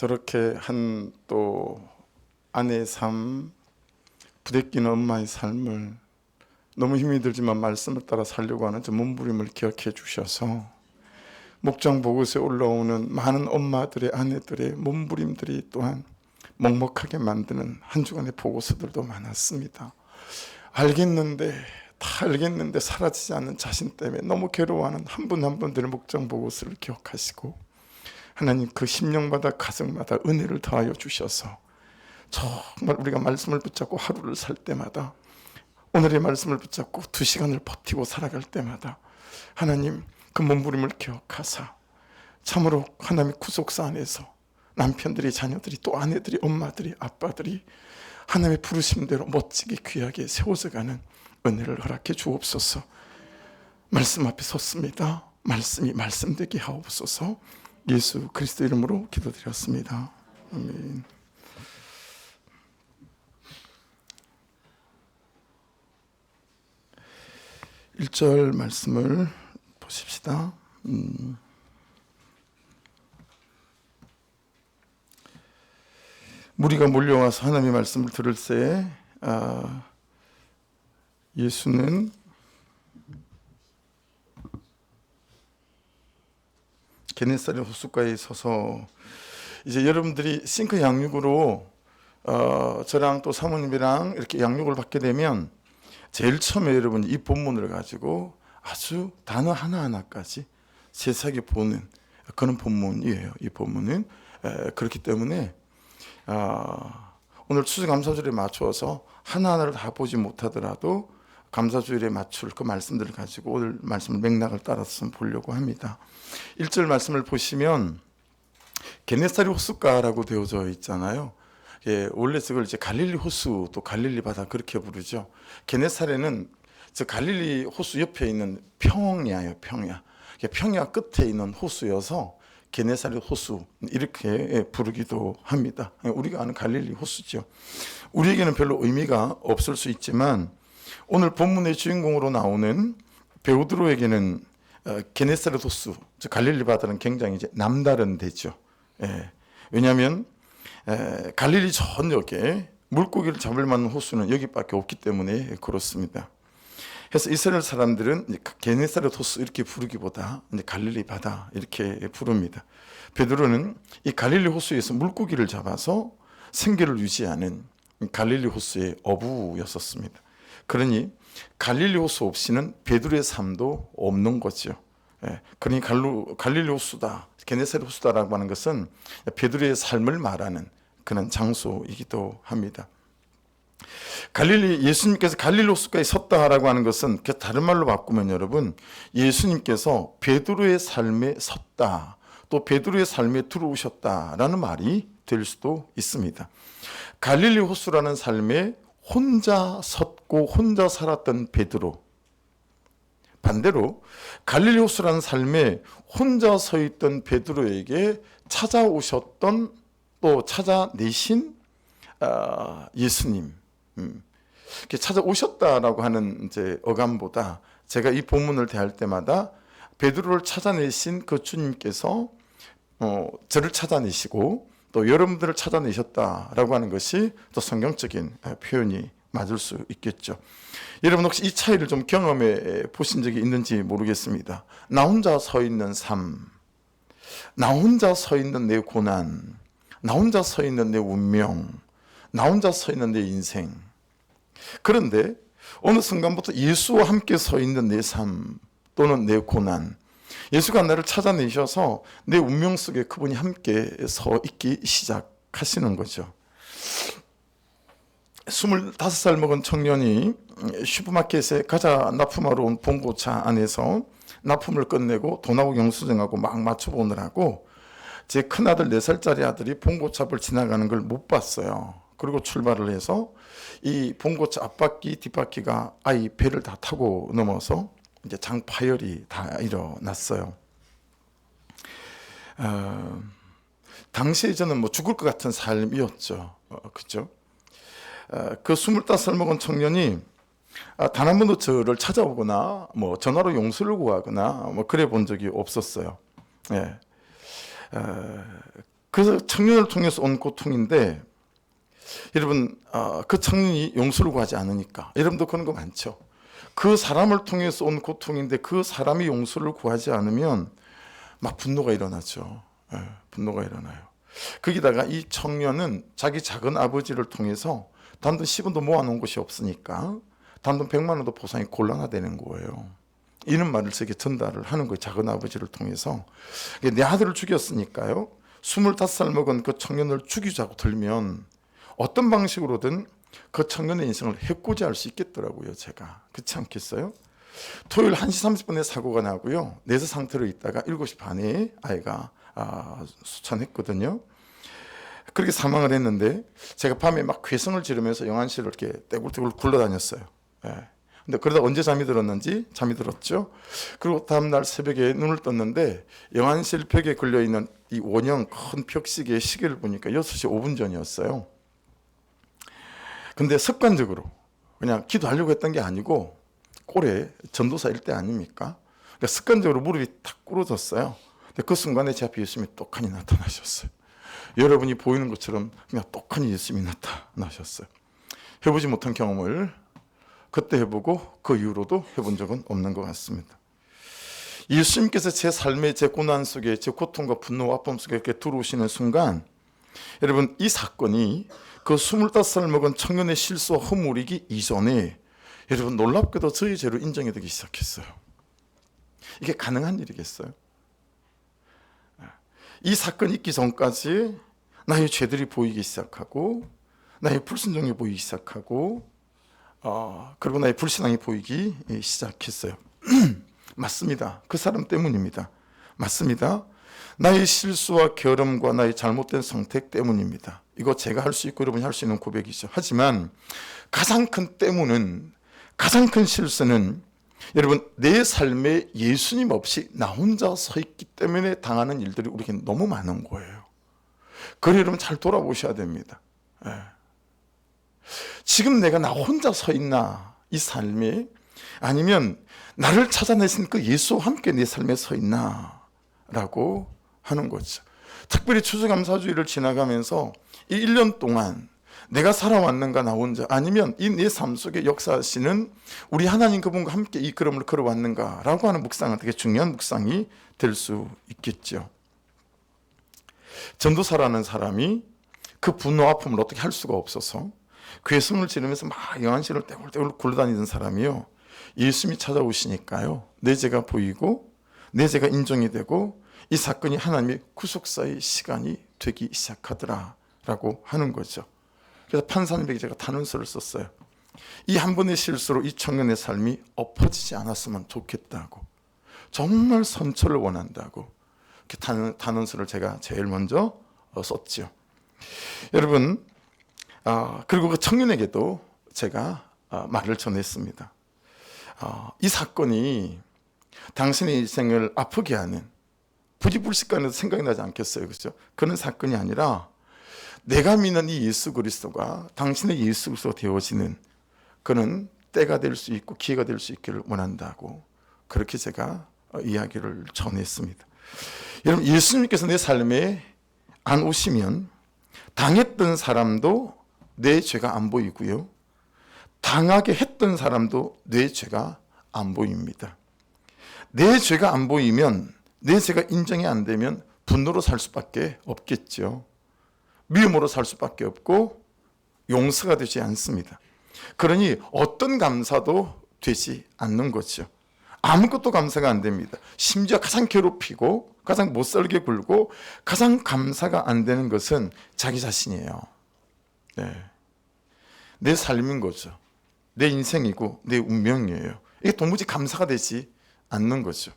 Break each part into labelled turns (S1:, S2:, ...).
S1: 저렇게 한 또 아내의 삶, 부대끼는 엄마의 삶을 너무 힘이 들지만 말씀을 따라 살려고 하는 저 몸부림을 기억해 주셔서 목장 보고서에 올라오는 많은 엄마들의 아내들의 몸부림들이 또한 먹먹하게 만드는 한 주간의 보고서들도 많았습니다. 다 알겠는데 사라지지 않는 자신 때문에 너무 괴로워하는 한 분 한 분들의 목장 보고서를 기억하시고 하나님 그 심령마다 가정마다 은혜를 더하여 주셔서 정말 우리가 말씀을 붙잡고 하루를 살 때마다 오늘의 말씀을 붙잡고 2시간을 버티고 살아갈 때마다 하나님 그 몸부림을 기억하사 참으로 하나님의 구속사 안에서 남편들이, 자녀들이, 또 아내들이, 엄마들이, 아빠들이 하나님의 부르심대로 멋지게 귀하게 세워져 가는 은혜를 허락해 주옵소서. 말씀 앞에 섰습니다. 말씀이 말씀되게 하옵소서. 예수 그리스도 이름으로 기도드렸습니다. 아멘. (1절) 말씀을 보십시다. 무리가 몰려와서 하나님의 말씀을 들을 새 예수는 게네사렛 호숫가에 서서 이제 여러분들이 싱크 양육으로 저랑 또 사모님이랑 이렇게 양육을 받게 되면 제일 처음에 여러분 이 본문을 가지고 아주 단어 하나하나까지 세세하게 보는 그런 본문이에요. 이 본문은 그렇기 때문에 오늘 추수감사절에 맞추어서 하나하나를 다 보지 못하더라도 감사주일에 맞출 그 말씀들을 가지고 오늘 말씀을 맥락을 따라서 보려고 합니다. 1절 말씀을 보시면 게네사렛 호숫가라고 되어져 있잖아요. 원래 저걸 이제 갈릴리 호수 또 갈릴리 바다 그렇게 부르죠. 게네사렛은 저 갈릴리 호수 옆에 있는 평야예요. 평야 끝에 있는 호수여서 게네사렛 호수 이렇게 부르기도 합니다. 우리가 아는 갈릴리 호수죠. 우리에게는 별로 의미가 없을 수 있지만 오늘 본문의 주인공으로 나오는 베드로에게는 게네사렛 호수, 갈릴리 바다는 굉장히 이제 남다른 데죠. 왜냐하면 갈릴리 전역에 물고기를 잡을 만한 호수는 여기밖에 없기 때문에 그렇습니다. 그래서 이스라엘 사람들은 게네사렛 호수 이렇게 부르기보다 이제 갈릴리 바다 이렇게 부릅니다. 베드로는 이 갈릴리 호수에서 물고기를 잡아서 생계를 유지하는 갈릴리 호수의 어부였었습니다. 그러니 갈릴리 호수 없이는 베드로의 삶도 없는 거죠. 그러니 갈릴리 호수다, 게네사렛 호수다라고 하는 것은 베드로의 삶을 말하는 그런 장소이기도 합니다. 예수님께서 갈릴리 호숫가에 섰다라고 하는 것은 다른 말로 바꾸면 여러분 예수님께서 베드로의 삶에 섰다, 또 베드로의 삶에 들어오셨다라는 말이 될 수도 있습니다. 갈릴리 호수라는 삶에 혼자 섰고 혼자 살았던 베드로, 반대로 갈릴리 호수라는 삶에 혼자 서 있던 베드로에게 찾아오셨던 또 찾아내신 예수님, 찾아오셨다라고 하는 이제 어감보다 제가 이 본문을 대할 때마다 베드로를 찾아내신 그 주님께서 저를 찾아내시고 또 여러분들을 찾아내셨다라고 하는 것이 또 성경적인 표현이 맞을 수 있겠죠. 여러분 혹시 이 차이를 좀 경험해 보신 적이 있는지 모르겠습니다. 나 혼자 서 있는 삶, 나 혼자 서 있는 내 고난, 나 혼자 서 있는 내 운명, 나 혼자 서 있는 내 인생. 그런데 어느 순간부터 예수와 함께 서 있는 내 삶 또는 내 고난, 예수가 나를 찾아내셔서 내 운명 속에 그분이 함께 서 있기 시작하시는 거죠. 25살 먹은 청년이 슈퍼마켓에 과자 납품하러 온 봉고차 안에서 납품을 끝내고 돈하고 영수증하고 막 맞춰보느라고 제 큰아들 4살짜리 아들이 봉고차를 지나가는 걸 못 봤어요. 그리고 출발을 해서 이 봉고차 앞바퀴 뒷바퀴가 아이 배를 다 타고 넘어서 이제 장파열이 다 일어났어요. 당시에 저는 죽을 것 같은 삶이었죠. 그죠? 그 25살 먹은 청년이 단 한 번도 저를 찾아오거나 전화로 용서를 구하거나 그래 본 적이 없었어요. 그 청년을 통해서 온 고통인데 여러분 그 청년이 용서를 구하지 않으니까 여러분도 그런 거 많죠. 그 사람을 통해서 온 고통인데 그 사람이 용서를 구하지 않으면 막 분노가 일어나죠. 분노가 일어나요. 거기다가 이 청년은 자기 작은 아버지를 통해서 단돈 10원도 모아놓은 것이 없으니까 단돈 100만 원도 보상이 곤란하다는 거예요. 이런 말을 저에게 전달을 하는 거예요. 작은 아버지를 통해서. 내 아들을 죽였으니까요. 25살 먹은 그 청년을 죽이자고 들면 어떤 방식으로든 그 청년의 인생을 해코지할 수 있겠더라고요. 제가. 그렇지 않겠어요? 토요일 1시 30분에 사고가 나고요. 내서 상태로 있다가 7시 반에 아이가 수천했거든요. 그렇게 사망을 했는데 제가 밤에 막 괴성을 지르면서 영안실을 이렇게 떼굴떼굴 굴러다녔어요. 근데 그러다 언제 잠이 들었는지 잠이 들었죠. 그리고 다음날 새벽에 눈을 떴는데 영안실 벽에 걸려있는 이 원형 큰 벽시계의 시계를 보니까 6시 5분 전이었어요. 근데 습관적으로 그냥 기도하려고 했던 게 아니고 꼴에 전도사일 때 아닙니까? 그러니까 습관적으로 무릎이 탁 꿇어졌어요. 근데 그 순간에 제 앞에 예수님이 똑하니 나타나셨어요. 여러분이 보이는 것처럼 그냥 똑하니 예수님이 나타나셨어요. 해보지 못한 경험을 그때 해보고 그 이후로도 해본 적은 없는 것 같습니다. 예수님께서 제 삶의 제 고난 속에 제 고통과 분노와 아픔 속에 이렇게 들어오시는 순간 여러분 이 사건이 그 25살 먹은 청년의 실수와 허물이기 이전에 여러분 놀랍게도 저희 죄로 인정이 되기 시작했어요. 이게 가능한 일이겠어요? 이 사건이 있기 전까지 나의 죄들이 보이기 시작하고 나의 불순종이 보이기 시작하고 그리고 나의 불신앙이 보이기 시작했어요. 맞습니다. 그 사람 때문입니다. 맞습니다. 나의 실수와 게으름과 나의 잘못된 선택 때문입니다. 이거 제가 할 수 있고 여러분이 할 수 있는 고백이죠. 하지만 가장 큰 때문은 가장 큰 실수는 여러분 내 삶에 예수님 없이 나 혼자 서 있기 때문에 당하는 일들이 우리에게 너무 많은 거예요. 그래 여러분 잘 돌아보셔야 됩니다. 지금 내가 나 혼자 서 있나 이 삶에 아니면 나를 찾아내신 그 예수와 함께 내 삶에 서 있나 라고 하는 거죠. 특별히 추수감사주의를 지나가면서 이 1년 동안 내가 살아왔는가 나 혼자 아니면 이 내 삶 속에 역사하시는 우리 하나님 그분과 함께 이 걸음을 걸어왔는가 라고 하는 묵상은 되게 중요한 묵상이 될 수 있겠죠. 전도사라는 사람이 그 분노 아픔을 어떻게 할 수가 없어서 괴성을 지르면서 막 영안실을 떼굴떼굴 굴러다니던 사람이요. 예수님이 찾아오시니까요. 내 죄가 보이고 내 죄가 인정이 되고 이 사건이 하나님의 구속사의 시간이 되기 시작하더라라고 하는 거죠. 그래서 판사님에게 제가 단언서를 썼어요. 이 한 번의 실수로 이 청년의 삶이 엎어지지 않았으면 좋겠다고 정말 선처를 원한다고 이렇게 단언서를 제가 제일 먼저 썼죠. 여러분 그리고 그 청년에게도 제가 말을 전했습니다. 이 사건이 당신의 인생을 아프게 하는 부지불식간에도 생각이 나지 않겠어요. 그렇죠? 그런 사건이 아니라 내가 믿는 이 예수 그리스도가 당신의 예수 그리스도가 되어지는 그는 때가 될 수 있고 기회가 될 수 있기를 원한다고 그렇게 제가 이야기를 전했습니다. 여러분 예수님께서 내 삶에 안 오시면 당했던 사람도 내 죄가 안 보이고요. 당하게 했던 사람도 내 죄가 안 보입니다. 내 죄가 안 보이면 내 죄가 인정이 안 되면 분노로 살 수밖에 없겠죠. 미움으로 살 수밖에 없고 용서가 되지 않습니다. 그러니 어떤 감사도 되지 않는 거죠. 아무것도 감사가 안 됩니다. 심지어 가장 괴롭히고 가장 못살게 굴고 가장 감사가 안 되는 것은 자기 자신이에요. 내 삶인 거죠. 내 인생이고 내 운명이에요. 이게 도무지 감사가 되지 않는 거죠.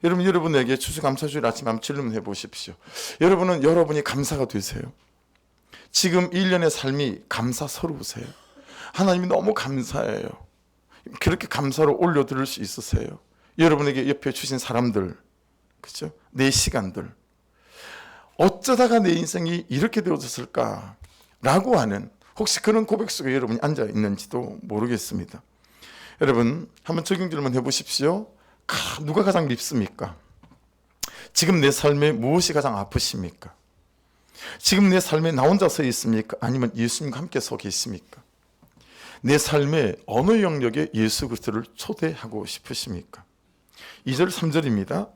S1: 여러분에게 추수감사주일 아침 한번 질문해 보십시오. 여러분은 여러분이 감사가 되세요? 지금 1년의 삶이 감사스러우세요? 하나님이 너무 감사해요. 그렇게 감사로 올려드릴 수 있으세요? 여러분에게 옆에 주신 사람들, 그렇죠? 내 시간들, 어쩌다가 내 인생이 이렇게 되어졌을까라고 하는 혹시 그런 고백 속에 여러분이 앉아 있는지도 모르겠습니다. 여러분 한번 적용 질문 해보십시오. 누가 가장 밉습니까? 지금 내 삶에 무엇이 가장 아프십니까? 지금 내 삶에 나 혼자 서 있습니까? 아니면 예수님과 함께 서 계십니까? 내 삶의 어느 영역에 예수 그리스도를 초대하고 싶으십니까? 2절 3절입니다.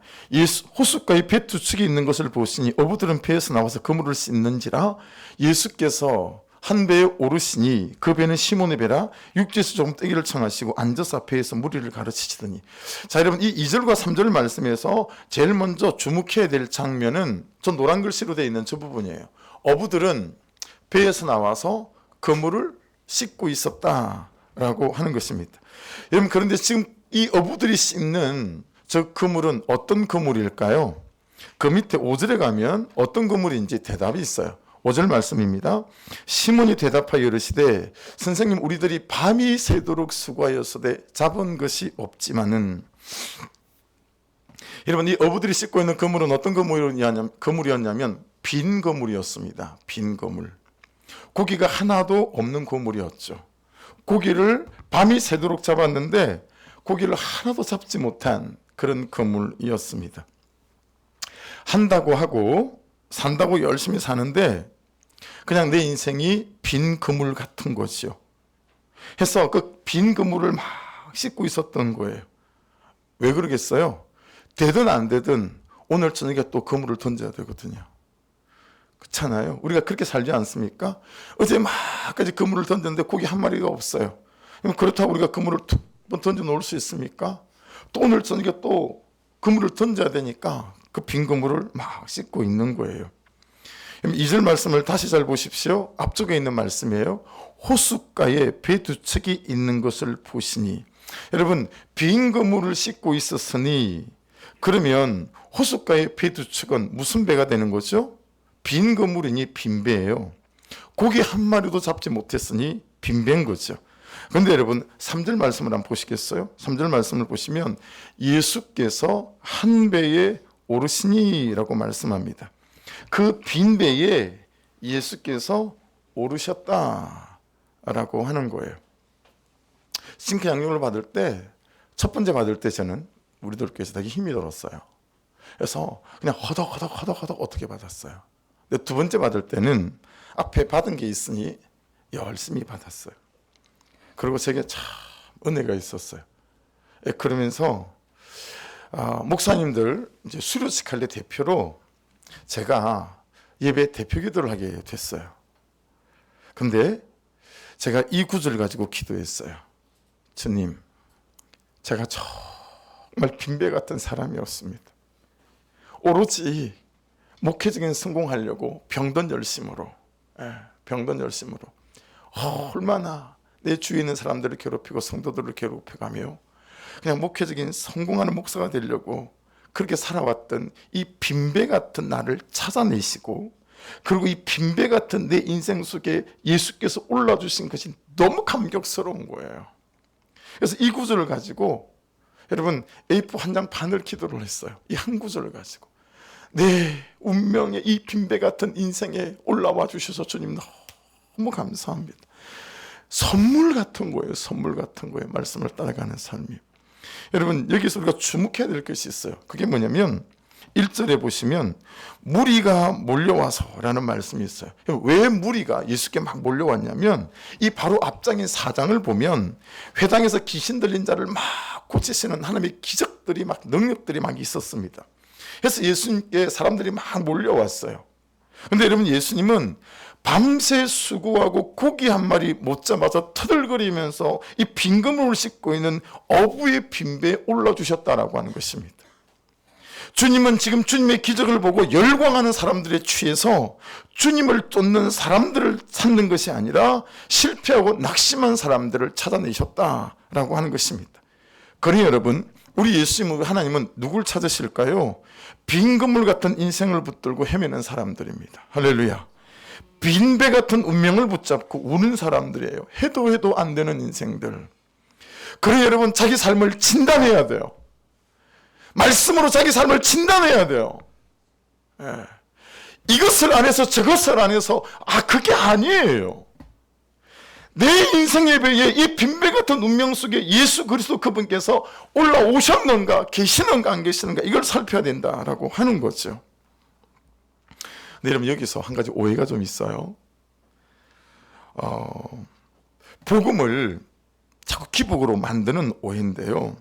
S1: 호숫가에 배 두 척이 있는 것을 보시니 어부들은 배에서 나와서 그물을 씻는지라 예수께서 한 배에 오르시니 그 배는 시몬의 배라 육지에서 조금 떼기를 청하시고 앉아서 배에서 무리를 가르치시더니. 자, 여러분, 이 2절과 3절 말씀에서 제일 먼저 주목해야 될 장면은 저 노란 글씨로 되어 있는 저 부분이에요. 어부들은 배에서 나와서 그물을 씻고 있었다라고 하는 것입니다. 여러분, 그런데 지금 이 어부들이 씻는 저 그물은 어떤 그물일까요? 그 밑에 5절에 가면 어떤 그물인지 대답이 있어요. 5절 말씀입니다. 시몬이 대답하여 이르시되 선생님, 우리들이 밤이 새도록 수고하였으되 잡은 것이 없지만은. 여러분, 이 어부들이 씻고 있는 그물은 어떤 그물이었냐면 빈 그물이었습니다. 빈 그물. 고기가 하나도 없는 그물이었죠. 고기를 밤이 새도록 잡았는데 고기를 하나도 잡지 못한 그런 그물이었습니다. 한다고 하고 산다고 열심히 사는데 그냥 내 인생이 빈 그물 같은 것이요. 해서 그 빈 그물을 막 씻고 있었던 거예요. 왜 그러겠어요? 되든 안 되든 오늘 저녁에 또 그물을 던져야 되거든요. 그렇잖아요. 우리가 그렇게 살지 않습니까? 어제 막까지 그물을 던졌는데 고기 한 마리가 없어요. 그렇다고 우리가 그물을 두 번 던져 놓을 수 있습니까? 또 오늘 저녁에 또 그물을 던져야 되니까 그 빈 그물을 막 씻고 있는 거예요. 2절 말씀을 다시 잘 보십시오. 앞쪽에 있는 말씀이에요. 호숫가에 배 두 척이 있는 것을 보시니. 여러분, 빈 그물을 씻고 있었으니 그러면 호숫가에 배 두 척은 무슨 배가 되는 거죠? 빈 그물이니 빈 배예요. 고기 한 마리도 잡지 못했으니 빈 배인 거죠. 그런데 여러분, 3절 말씀을 한번 보시겠어요? 3절 말씀을 보시면 예수께서 한 배에 오르시니라고 말씀합니다. 그 빈 배에 예수께서 오르셨다라고 하는 거예요. 싱크 양육을 받을 때, 첫 번째 받을 때 저는 우리들 교회에서 되게 힘이 들었어요. 그래서 그냥 허덕허덕 어떻게 받았어요. 근데 두 번째 받을 때는 앞에 받은 게 있으니 열심히 받았어요. 그리고 제게 참 은혜가 있었어요. 그러면서 목사님들 이제 수료식 할 때 대표로 제가 예배 대표 기도를 하게 됐어요. 근데 제가 이 구절을 가지고 기도했어요. 주님, 제가 정말 빈배 같은 사람이었습니다. 오로지 목회적인 성공하려고 병든 열심으로 얼마나 내 주위에 있는 사람들을 괴롭히고 성도들을 괴롭혀가며 그냥 목회적인 성공하는 목사가 되려고 그렇게 살아왔던 이 빈배 같은 나를 찾아내시고, 그리고 이 빈배 같은 내 인생 속에 예수께서 올라주신 것이 너무 감격스러운 거예요. 그래서 이 구절을 가지고 여러분 A4 한 장 반을 기도를 했어요. 이 한 구절을 가지고 내 운명의 이 빈배 같은 인생에 올라와 주셔서 주님 너무 감사합니다. 선물 같은 거예요. 선물 같은 거예요. 말씀을 따라가는 삶이. 여러분, 여기서 우리가 주목해야 될 것이 있어요. 그게 뭐냐면 1절에 보시면 무리가 몰려와서 라는 말씀이 있어요. 왜 무리가 예수께 막 몰려왔냐면 이 바로 앞장인 4장을 보면 회당에서 귀신 들린 자를 막 고치시는 하나님의 기적들이 막 능력들이 막 있었습니다. 그래서 예수님께 사람들이 막 몰려왔어요. 그런데 여러분, 예수님은 밤새 수고하고 고기 한 마리 못 잡아서 터들거리면서 이 빈 그물을 씻고 있는 어부의 빈배에 올라주셨다라고 하는 것입니다. 주님은 지금 주님의 기적을 보고 열광하는 사람들에 취해서 주님을 쫓는 사람들을 찾는 것이 아니라 실패하고 낙심한 사람들을 찾아내셨다라고 하는 것입니다. 그러니 여러분, 우리 예수님 하나님은 누굴 찾으실까요? 빈 그물 같은 인생을 붙들고 헤매는 사람들입니다. 할렐루야. 빈배 같은 운명을 붙잡고 우는 사람들이에요. 해도 안 되는 인생들. 그래 여러분, 자기 삶을 진단해야 돼요. 말씀으로 자기 삶을 진단해야 돼요. 이것을 안 해서 저것을 안 해서 그게 아니에요. 내 인생의 배에 이 빈배 같은 운명 속에 예수 그리스도 그분께서 올라오셨는가, 계시는가 안 계시는가, 이걸 살펴야 된다라고 하는 거죠. 근데 여러분 여기서 한 가지 오해가 좀 있어요. 복음을 자꾸 기복으로 만드는 오해인데요.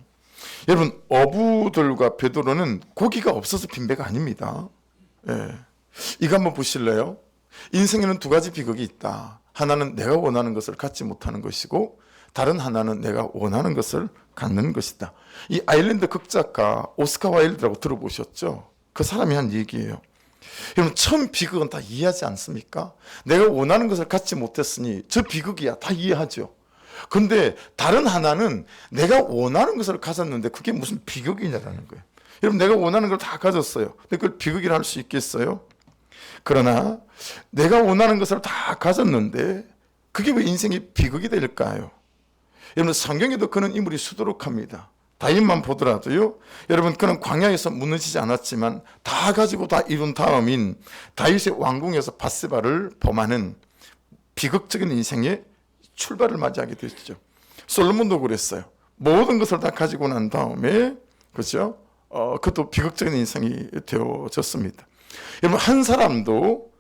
S1: 여러분 어부들과 베드로는 고기가 없어서 빈배가 아닙니다. 예. 이거 한번 보실래요? 인생에는 두 가지 비극이 있다. 하나는 내가 원하는 것을 갖지 못하는 것이고 다른 하나는 내가 원하는 것을 갖는 것이다. 이 아일랜드 극작가 오스카 와일드라고 들어보셨죠? 그 사람이 한 얘기예요. 여러분 처음 비극은 다 이해하지 않습니까? 내가 원하는 것을 갖지 못했으니 저 비극이야, 다 이해하죠. 근데 다른 하나는 내가 원하는 것을 가졌는데 그게 무슨 비극이냐라는 거예요. 여러분 내가 원하는 걸 다 가졌어요. 근데 그걸 비극이라 할 수 있겠어요? 그러나 내가 원하는 것을 다 가졌는데 그게 왜 인생의 비극이 될까요? 여러분 성경에도 그런 인물이 수두룩합니다. 다윗만 보더라도요, 여러분 그는 광야에서 무너지지 않았지만 다 가지고 다 이룬 다음인 다윗의 왕궁에서 밧세바를 범하는 비극적인 인생의 출발을 맞이하게 됐죠. 솔로몬도 그랬어요. 모든 것을 다 가지고 난 다음에, 그렇죠? 그것도 비극적인 인생이 되어졌습니다. 여러분 한 사람도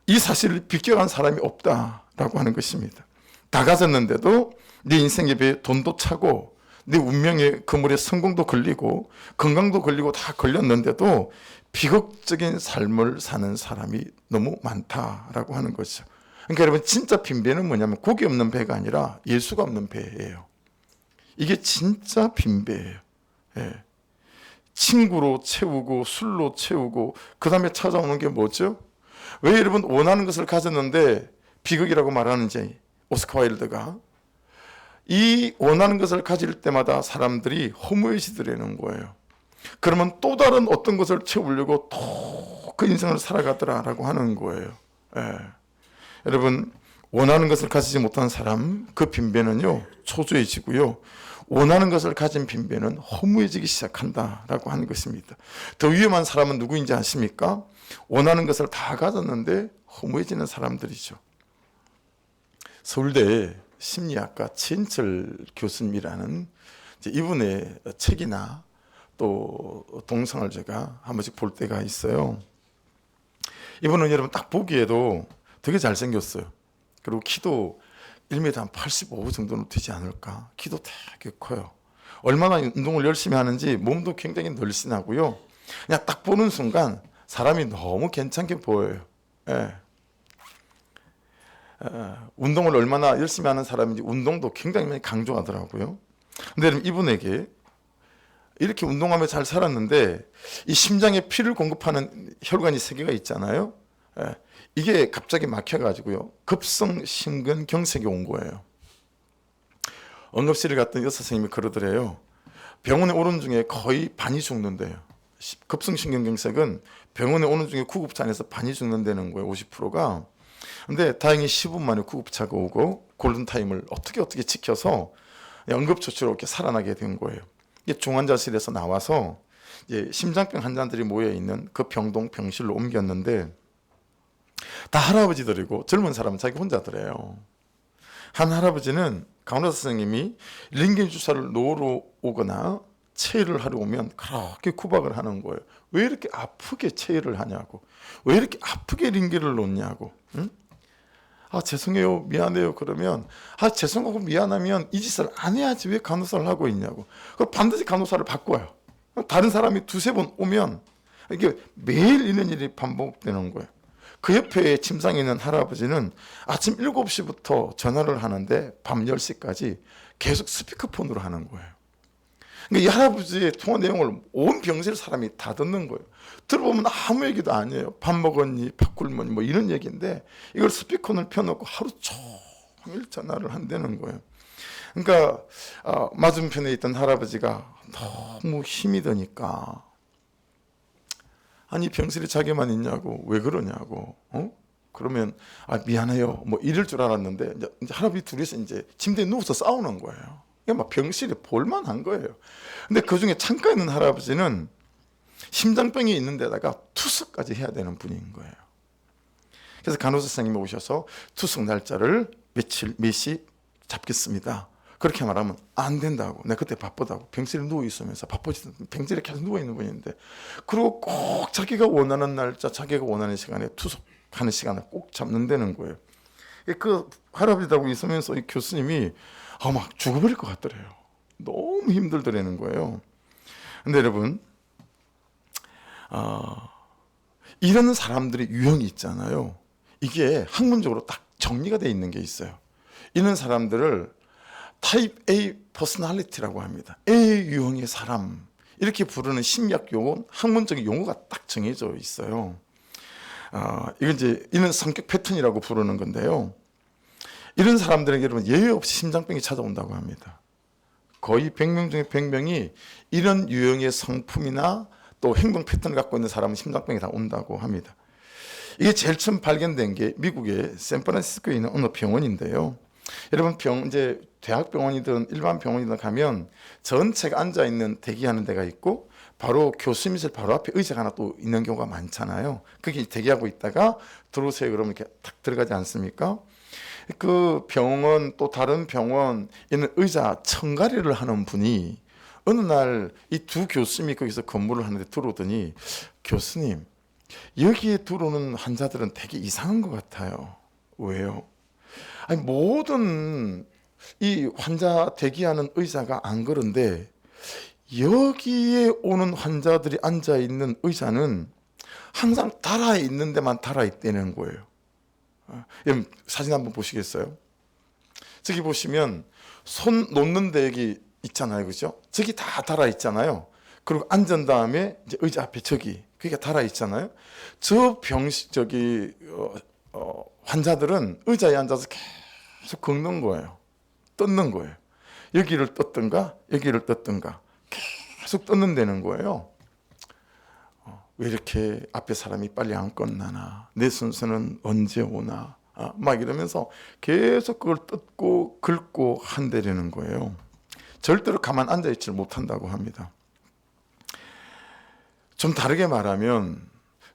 S1: 이 사실을 비껴간 사람이 없다라고 하는 것입니다. 다 가졌는데도 네 인생에 비해 돈도 차고 네 운명의 그물에 성공도 걸리고 건강도 걸리고 다 걸렸는데도 비극적인 삶을 사는 사람이 너무 많다라고 하는 거죠. 그러니까 여러분 진짜 빈배는 뭐냐면 고기 없는 배가 아니라 예수가 없는 배예요. 이게 진짜 빈배예요. 예. 친구로 채우고 술로 채우고 그 다음에 찾아오는 게 뭐죠? 왜 여러분 원하는 것을 가졌는데 비극이라고 말하는지 오스카 와일드가 이 원하는 것을 가질 때마다 사람들이 허무해지더라는 거예요. 그러면 또 다른 어떤 것을 채우려고 또 그 인생을 살아가더라라고 하는 거예요. 예. 여러분 원하는 것을 가지지 못한 사람 그 빈배는요 초조해지고요. 원하는 것을 가진 빈배는 허무해지기 시작한다라고 하는 것입니다. 더 위험한 사람은 누구인지 아십니까? 원하는 것을 다 가졌는데 허무해지는 사람들이죠. 서울대 심리학과 최인철 교수님이라는 이분의 책이나 또 동상을 제가 한 번씩 볼 때가 있어요. 이분은 여러분 딱 보기에도 되게 잘생겼어요. 그리고 키도 1m 한 85 정도는 되지 않을까. 키도 되게 커요. 얼마나 운동을 열심히 하는지 몸도 굉장히 늘씬하고요. 그냥 딱 보는 순간 사람이 너무 괜찮게 보여요. 예. 운동을 얼마나 열심히 하는 사람인지 운동도 굉장히 많이 강조하더라고요. 근데 이분에게 이렇게 운동하며 잘 살았는데 이 심장에 피를 공급하는 혈관이 3개가 있잖아요. 예. 이게 갑자기 막혀가지고요. 급성 심근경색이 온 거예요. 응급실에 갔더니 의사 선생님이 그러더래요. 병원에 오는 중에 거의 반이 죽는데요. 급성 심근경색은 병원에 오는 중에 구급차 안에서 반이 죽는다는 거예요. 50%가. 근데 다행히 10분 만에 구급차가 오고 골든타임을 어떻게 지켜서 응급처치로 이렇게 살아나게 된 거예요. 이게 중환자실에서 나와서 이제 심장병 환자들이 모여있는 그 병동 병실로 옮겼는데 다 할아버지들이고 젊은 사람은 자기 혼자더래요. 한 할아버지는 간호사 선생님이 링겐 주사를 놓으러 오거나 체의를 하러 오면 그렇게 구박을 하는 거예요. 왜 이렇게 아프게 체의를 하냐고, 왜 이렇게 아프게 링겐을 놓냐고. 응? 아 죄송해요 미안해요 그러면 아 죄송하고 미안하면 이 짓을 안 해야지 왜 간호사를 하고 있냐고. 그럼 반드시 간호사를 바꿔요. 다른 사람이 2-3번 오면 이게 매일 이런 일이 반복되는 거예요. 그 옆에 침상에 있는 할아버지는 아침 7시부터 전화를 하는데 밤 10시까지 계속 스피커폰으로 하는 거예요. 그러니까 이 할아버지의 통화 내용을 온 병실 사람이 다 듣는 거예요. 들어보면 아무 얘기도 아니에요. 밥 먹었니, 밥 굶었니 뭐 이런 얘기인데 이걸 스피커를 펴놓고 하루 종일 전화를 한다는 거예요. 그러니까 맞은편에 있던 할아버지가 너무 힘이 드니까 아니 병실에 자기만 있냐고, 왜 그러냐고. 그러면 미안해요 뭐 이럴 줄 알았는데 이제 할아버지 둘이서 이제 침대에 누워서 싸우는 거예요. 막 병실에 볼만한 거예요. 근데 그 중에 창가에 있는 할아버지는 심장병이 있는 데다가 투석까지 해야 되는 분인 거예요. 그래서 간호사 선생님이 오셔서 투석 날짜를 며칠 몇 시 잡겠습니다. 그렇게 말하면 안 된다고. 내가 그때 바쁘다고. 병실에 누워 있으면서 바쁘지. 병실에 계속 누워 있는 분인데, 그리고 꼭 자기가 원하는 날짜, 자기가 원하는 시간에 투숙하는 시간을 꼭 잡는다는 거예요. 그 할아버지하고 있으면서 이 교수님이 막 죽어버릴 것 같더래요. 너무 힘들더라는 거예요. 근데 여러분, 이런 사람들의 유형이 있잖아요. 이게 학문적으로 딱 정리가 되어 있는 게 있어요. 이런 사람들을 타입 A 퍼스널리티라고 합니다. A 유형의 사람, 이렇게 부르는 심리학 용어, 학문적인 용어가 딱 정해져 있어요. 이건 이제 이런 성격 패턴이라고 부르는 건데요. 이런 사람들에게 여러분 예외 없이 심장병이 찾아온다고 합니다. 거의 100명 중에 100명이 이런 유형의 성품이나 또 행동 패턴을 갖고 있는 사람은 심장병이 다 온다고 합니다. 이게 제일 처음 발견된 게 미국의 샌프란시스코에 있는 어느 병원인데요. 여러분 이제 대학병원이든 일반 병원이든 가면 전체가 앉아 있는 대기하는 데가 있고 바로 교수님실 바로 앞에 의자가 하나 또 있는 경우가 많잖아요. 거기 대기하고 있다가 들어오세요 그러면 이렇게 탁 들어가지 않습니까? 그 병원 또 다른 병원 있는 의자 청가리를 하는 분이 어느 날 이 두 교수님이 거기서 근무를 하는데 들어오더니, 교수님, 여기에 들어오는 환자들은 되게 이상한 것 같아요. 왜요? 아니, 모든 이 환자 대기하는 의자가 안 그런데 여기에 오는 환자들이 앉아 있는 의자는 항상 달아 있는 데만 달아 있다는 거예요. 여러분 사진 한번 보시겠어요? 저기 보시면 손 놓는 데 여기 있잖아요, 그죠? 저기 다 달아 있잖아요. 그리고 앉은 다음에 이제 의자 앞에 저기 그게 달아 있잖아요. 저 환자들은 의자에 앉아서 계속 긁는 거예요. 뜯는 거예요. 여기를 뜯든가 여기를 뜯든가 계속 뜯는다는 거예요. 왜 이렇게 앞에 사람이 빨리 안 끝나나, 내 순서는 언제 오나, 막 이러면서 계속 그걸 뜯고 긁고 한다는 거예요. 절대로 가만 앉아있지를 못한다고 합니다. 좀 다르게 말하면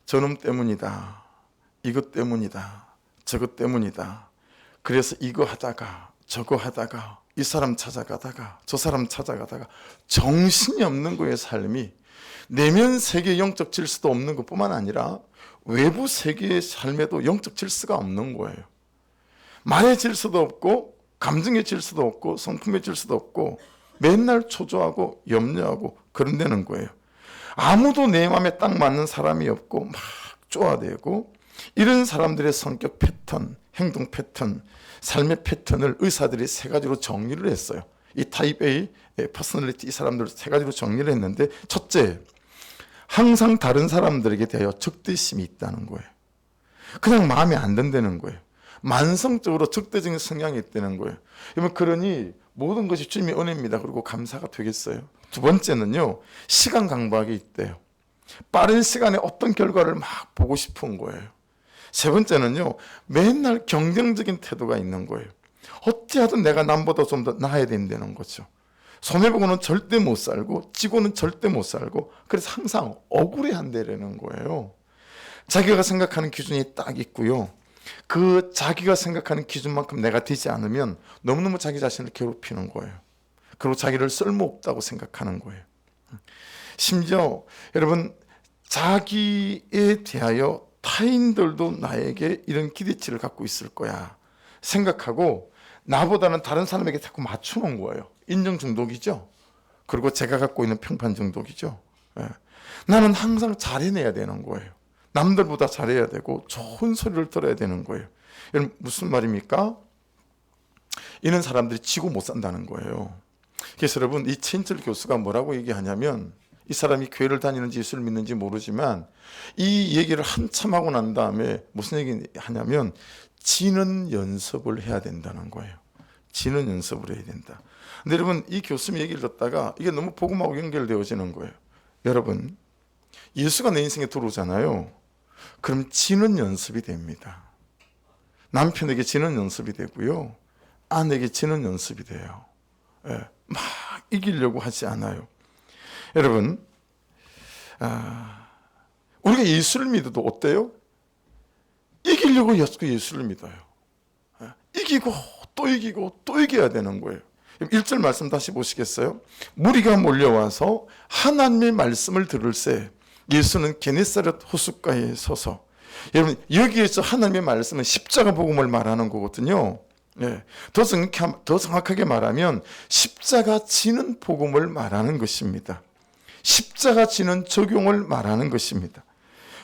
S1: 저놈 때문이다, 이것 때문이다, 저것 때문이다, 그래서 이거 하다가 저거 하다가 이 사람 찾아가다가 저 사람 찾아가다가 정신이 없는 거예요. 삶이 내면 세계 영적 질서도 없는 것뿐만 아니라 외부 세계의 삶에도 영적 질서가 없는 거예요. 말의 질서도 없고 감정의 질서도 없고 성품의 질서도 없고 맨날 초조하고 염려하고 그런다는 거예요. 아무도 내 마음에 딱 맞는 사람이 없고 막 쪼아대고, 이런 사람들의 성격 패턴, 행동 패턴, 삶의 패턴을 의사들이 세 가지로 정리를 했어요. 이 타입 A 퍼스널리티, 이 사람들 세 가지로 정리를 했는데, 첫째, 항상 다른 사람들에게 대하여 적대심이 있다는 거예요. 그냥 마음에 안 든다는 거예요. 만성적으로 적대적인 성향이 있다는 거예요. 그러니 모든 것이 주님의 은혜입니다. 그리고 감사가 되겠어요. 두 번째는요, 시간 강박이 있대요. 빠른 시간에 어떤 결과를 막 보고 싶은 거예요. 세 번째는요, 맨날 경쟁적인 태도가 있는 거예요. 어찌하든 내가 남보다 좀 더 나아야 된다는 거죠. 손해보고는 절대 못 살고 지고는 절대 못 살고, 그래서 항상 억울해한다는 거예요. 자기가 생각하는 기준이 딱 있고요, 그 자기가 생각하는 기준만큼 내가 되지 않으면 너무너무 자기 자신을 괴롭히는 거예요. 그리고 자기를 쓸모없다고 생각하는 거예요. 심지어 여러분, 자기에 대하여 타인들도 나에게 이런 기대치를 갖고 있을 거야 생각하고 나보다는 다른 사람에게 자꾸 맞추는 거예요. 인정 중독이죠. 그리고 제가 갖고 있는 평판 중독이죠. 나는 항상 잘해내야 되는 거예요. 남들보다 잘해야 되고 좋은 소리를 들어야 되는 거예요. 여러분, 무슨 말입니까? 이런 사람들이 지고 못 산다는 거예요. 그래서 여러분, 이 최인철 교수가 뭐라고 얘기하냐면, 이 사람이 교회를 다니는지 예수를 믿는지 모르지만 이 얘기를 한참 하고 난 다음에 무슨 얘기 하냐면, 지는 연습을 해야 된다는 거예요. 지는 연습을 해야 된다. 근데 여러분, 이 교수님 얘기를 듣다가 이게 너무 복음하고 연결되어지는 거예요. 여러분, 예수가 내 인생에 들어오잖아요. 그럼 지는 연습이 됩니다. 남편에게 지는 연습이 되고요, 아내에게 지는 연습이 돼요. 막 이기려고 하지 않아요. 여러분, 우리가 예수를 믿어도 어때요? 이기려고 예수를 믿어요. 이기고 또 이기고 또 이겨야 되는 거예요. 1절 말씀 다시 보시겠어요? 무리가 몰려와서 하나님의 말씀을 들을새 예수는 게네사렛 호숫가에 서서. 여러분, 여기에서 하나님의 말씀은 십자가 복음을 말하는 거거든요. 예, 더 정확하게 말하면 십자가 지는 복음을 말하는 것입니다. 십자가 지는 적용을 말하는 것입니다.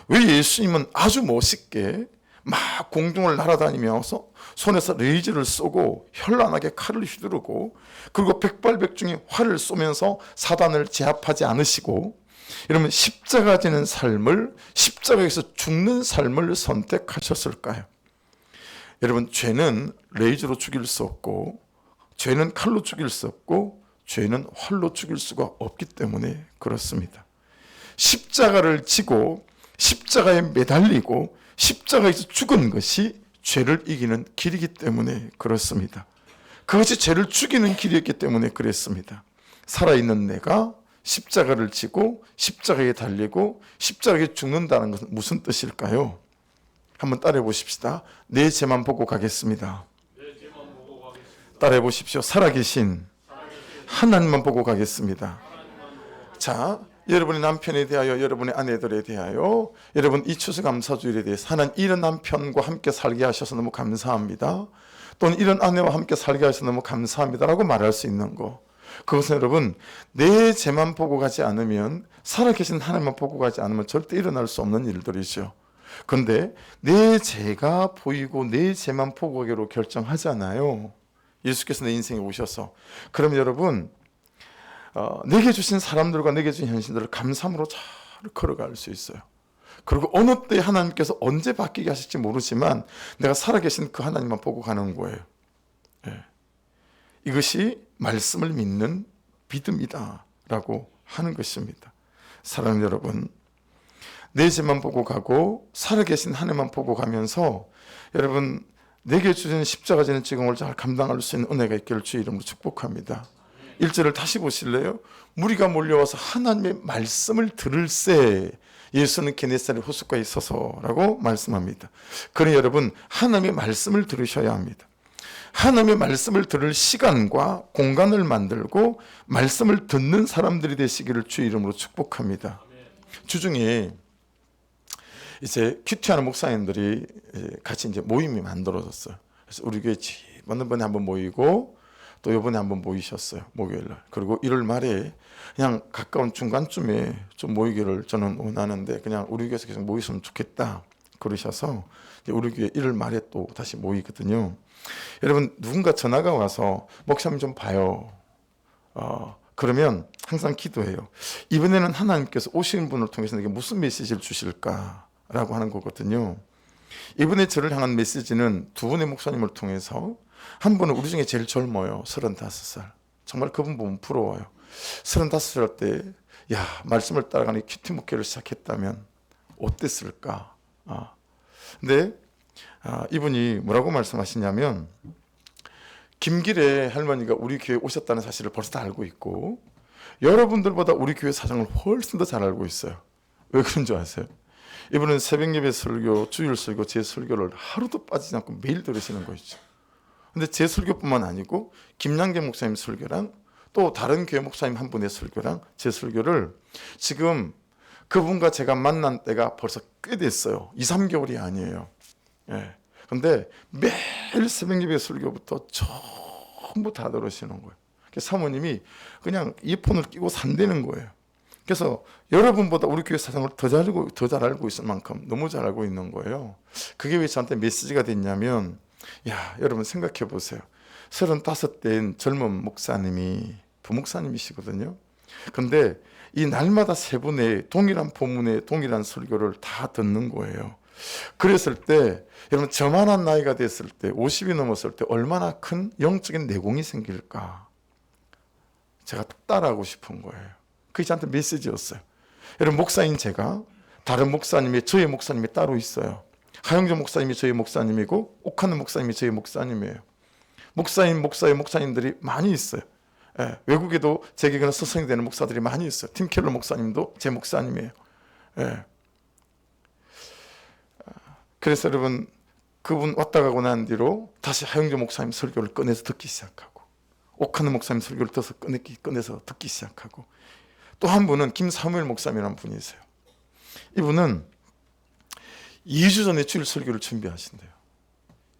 S1: 왜 예수님은 아주 멋있게 막 공중을 날아다니면서 손에서 레이저를 쏘고 현란하게 칼을 휘두르고 그리고 백발백중의 활을 쏘면서 사단을 제압하지 않으시고, 여러분, 십자가 지는 삶을, 십자가에서 죽는 삶을 선택하셨을까요? 여러분, 죄는 레이저로 죽일 수 없고, 죄는 칼로 죽일 수 없고, 죄는 활로 죽일 수가 없기 때문에 그렇습니다. 십자가를 지고 십자가에 매달리고 십자가에서 죽은 것이 죄를 이기는 길이기 때문에 그렇습니다. 그것이 죄를 죽이는 길이었기 때문에 그랬습니다. 살아있는 내가 십자가를 지고 십자가에 달리고 십자가에 죽는다는 것은 무슨 뜻일까요? 한번 따라해 보십시다. 내 죄만 보고 가겠습니다. 따라해 보십시오. 살아계신 하나님만 보고 가겠습니다. 자, 여러분의 남편에 대하여, 여러분의 아내들에 대하여, 여러분 이 추수감사주일에 대해서 하나님 이런 남편과 함께 살게 하셔서 너무 감사합니다. 또는 이런 아내와 함께 살게 하셔서 너무 감사합니다라고 말할 수 있는 거. 그것은 여러분, 내 죄만 보고 가지 않으면, 살아계신 하나님만 보고 가지 않으면 절대 일어날 수 없는 일들이죠. 그런데 내 죄가 보이고 내 죄만 보고 가기로 결정하잖아요. 예수께서 내 인생에 오셔서. 그럼 여러분, 내게 주신 사람들과 내게 주신 현실들을 감사함으로 잘 걸어갈 수 있어요. 그리고 어느 때 하나님께서 언제 바뀌게 하실지 모르지만 내가 살아계신 그 하나님만 보고 가는 거예요. 예. 이것이 말씀을 믿는 믿음이다라고 하는 것입니다. 사랑하는 여러분, 내 죄만 보고 가고 살아계신 하나님만 보고 가면서 여러분, 내게 주신 십자가 지는 직응을 잘 감당할 수 있는 은혜가 있기를 주의 이름으로 축복합니다. 1절을 다시 보실래요? 무리가 몰려와서 하나님의 말씀을 들을새 예수는 게네사렛 호숫가에 서서라고 말씀합니다. 그러니 여러분, 하나님의 말씀을 들으셔야 합니다. 하나님의 말씀을 들을 시간과 공간을 만들고 말씀을 듣는 사람들이 되시기를 주의 이름으로 축복합니다. 주중에 이제 큐티하는 목사님들이 같이 이제 모임이 만들어졌어요. 그래서 우리 교회 지난번에 한번 모이고 또 이번에 한번 모이셨어요. 목요일날. 그리고 1월 말에 그냥 가까운 중간쯤에 좀 모이기를 저는 원하는데 그냥 우리 교회에서 계속 모이셨으면 좋겠다 그러셔서 우리 교회 1월 말에 또 다시 모이거든요. 여러분, 누군가 전화가 와서 목사님 좀 봐요. 그러면 항상 기도해요. 이번에는 하나님께서 오시는 분을 통해서 내게 무슨 메시지를 주실까라고 하는 거거든요. 이번에 저를 향한 메시지는 두 분의 목사님을 통해서, 한 분은 우리 중에 제일 젊어요. 35살. 정말 그분 보면 부러워요. 35살 때 말씀을 따라가는 큐티 목회를 시작했다면 어땠을까? 근데 이분이 뭐라고 말씀하시냐면, 김길의 할머니가 우리 교회에 오셨다는 사실을 벌써 다 알고 있고 여러분들보다 우리 교회 사정을 훨씬 더 잘 알고 있어요. 왜 그런 줄 아세요? 이분은 새벽 예배 설교, 주일 설교, 제 설교를 하루도 빠지지 않고 매일 들으시는 거죠. 근데 제 설교뿐만 아니고 김양계 목사님 설교랑 또 다른 교회 목사님 한 분의 설교랑 제 설교를 지금 그분과 제가 만난 때가 벌써 꽤 됐어요. 2, 3개월이 아니에요. 예. 근데 매일 새벽 예배 설교부터 전부 다 들으시는 거예요. 사모님이 그냥 이어폰을 끼고 산다는 거예요. 그래서 여러분보다 우리 교회 사정을 더 잘 알고 있을 만큼 너무 잘 알고 있는 거예요. 그게 왜 저한테 메시지가 됐냐면, 여러분 생각해 보세요. 35대인 젊은 목사님이 부목사님이시거든요. 근데 이 날마다 세 분의 동일한 본문의 동일한 설교를 다 듣는 거예요. 그랬을 때 여러분, 저만한 나이가 됐을 때 50이 넘었을 때 얼마나 큰 영적인 내공이 생길까, 제가 따라하고 싶은 거예요. 그게 저한테 메시지였어요. 여러분, 목사인 제가, 다른 목사님이, 저희 목사님이 따로 있어요. 하영정 목사님이 저희 목사님이고 옥하는 목사님이 저희 목사님이에요. 목사님들이 많이 있어요. 예, 외국에도 제게 그런 스승이 되는 목사들이 많이 있어요. 팀 켈러 목사님도 제 목사님이에요. 예. 그래서 여러분, 그분 왔다 가고 난 뒤로 다시 하영정 목사님 설교를 꺼내서 듣기 시작하고, 옥하는 목사님 설교를 꺼내서 듣기 시작하고, 또 한 분은 김사무엘 목사님이라는 분이세요. 이분은 2주 전에 주일 설교를 준비하신대요.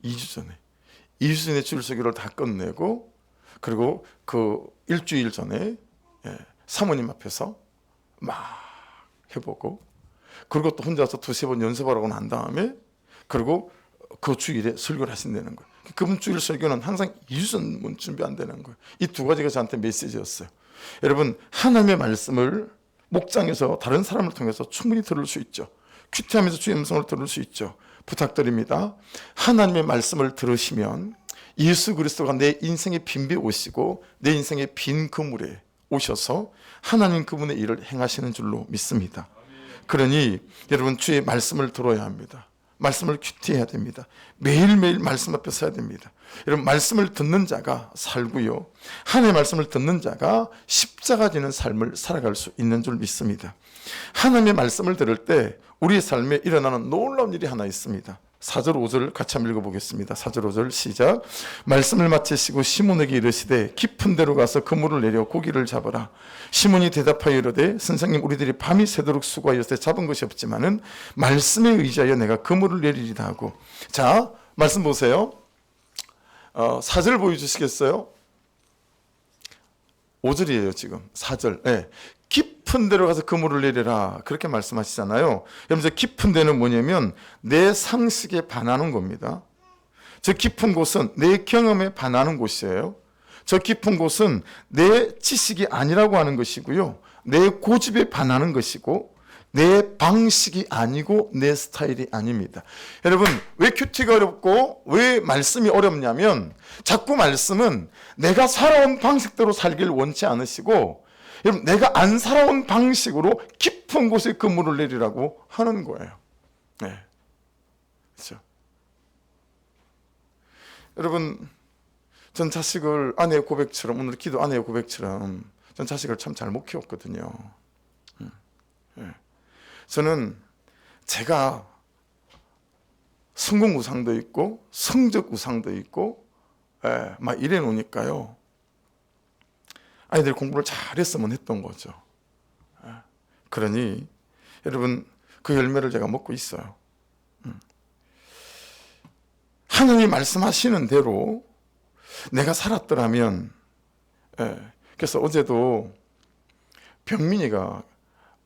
S1: 2주 전에 주일 설교를 다 끝내고, 그리고 그 일주일 전에 사모님 앞에서 막 해보고, 그리고 또 혼자서 2-3번 연습하라고 난 다음에, 그리고 그 주일에 설교를 하신다는 거예요. 그분 주일 설교는 항상 2주 전문 준비한다는 거예요. 이 두 가지가 저한테 메시지였어요. 여러분, 하나님의 말씀을 목장에서 다른 사람을 통해서 충분히 들을 수 있죠. 큐티하면서 주의 음성을 들을 수 있죠. 부탁드립니다. 하나님의 말씀을 들으시면 예수 그리스도가 내 인생의 빈비에 오시고 내 인생의 빈 그물에 오셔서 하나님 그분의 일을 행하시는 줄로 믿습니다. 그러니 여러분, 주의 말씀을 들어야 합니다. 말씀을 큐티해야 됩니다. 매일매일 말씀 앞에 서야 됩니다. 여러분, 말씀을 듣는 자가 살고요, 하나님의 말씀을 듣는 자가 십자가 지는 삶을 살아갈 수 있는 줄 믿습니다. 하나님의 말씀을 들을 때 우리의 삶에 일어나는 놀라운 일이 하나 있습니다. 4절 5절 같이 한번 읽어보겠습니다. 4절 5절 시작. 말씀을 마치시고 시몬에게 이르시되 깊은 데로 가서 그물을 내려 고기를 잡으라. 시몬이 대답하여 이르되 선생님, 우리들이 밤이 새도록 수고하여서 잡은 것이 없지만은 말씀에 의지하여 내가 그물을 내리리다 하고. 자, 말씀 보세요. 4절 보여주시겠어요? 5절이에요 지금. 4절. 네. 깊은 데로 가서 그물을 내리라, 그렇게 말씀하시잖아요. 여러분, 저 깊은 데는 뭐냐면 내 상식에 반하는 겁니다. 저 깊은 곳은 내 경험에 반하는 곳이에요. 저 깊은 곳은 내 지식이 아니라고 하는 것이고요, 내 고집에 반하는 것이고, 내 방식이 아니고 내 스타일이 아닙니다. 여러분, 왜 큐티가 어렵고 왜 말씀이 어렵냐면, 자꾸 말씀은 내가 살아온 방식대로 살길 원치 않으시고, 여러분, 내가 안 살아온 방식으로 깊은 곳에 그물을 내리라고 하는 거예요. 네. 그렇죠. 여러분, 전 자식을 아내의 고백처럼, 오늘 기도 아내의 고백처럼 전 자식을 참 잘 못 키웠거든요. 네. 저는 제가 성공 우상도 있고 성적 우상도 있고 막 이래 놓으니까요, 아이들 공부를 잘했으면 했던 거죠. 그러니 여러분, 그 열매를 제가 먹고 있어요. 하나님이 말씀하시는 대로 내가 살았더라면. 그래서 어제도 병민이가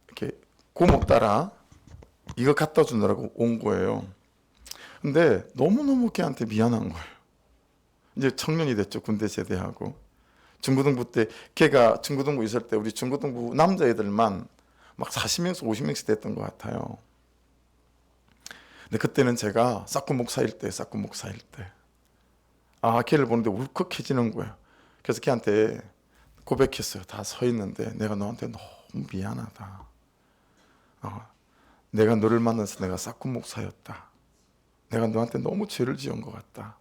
S1: 이렇게 고목 따라 이거 갖다 주느라고 온 거예요. 근데 너무너무 걔한테 미안한 거예요. 이제 청년이 됐죠. 군대 제대하고. 중고등부 때, 걔가 중고등부 있을 때 우리 중고등부 남자애들만 막 40명씩 50명씩 됐던 것 같아요. 근데 그때는 제가 싹군 목사일 때, 걔를 보는데 울컥해지는 거예요. 그래서 걔한테 고백했어요. 다 서 있는데, 내가 너한테 너무 미안하다. 내가 너를 만나서 내가 싹군 목사였다. 내가 너한테 너무 죄를 지은 것 같다.